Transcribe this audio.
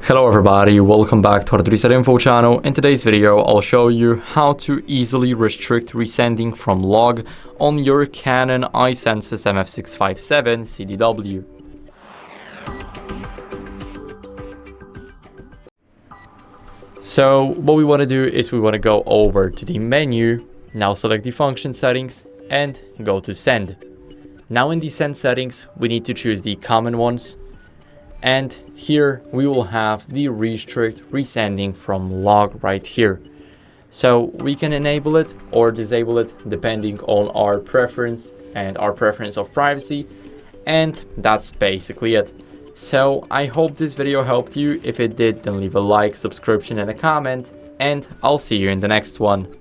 Hello everybody, welcome back to our Reset Info channel. In today's video, I'll show you how to easily restrict resending from log on your Canon i-SENSYS MF657Cdw. So what we want to do is we want to go over to the menu, now select the function settings and go to send. Now in the send settings, we need to choose the common ones. And here we will have the restrict resending from log right here. So we can enable it or disable it depending on our preference and our preference of privacy. And that's basically it. So I hope this video helped you. If it did, then leave a like, subscription and a comment. And I'll see you in the next one.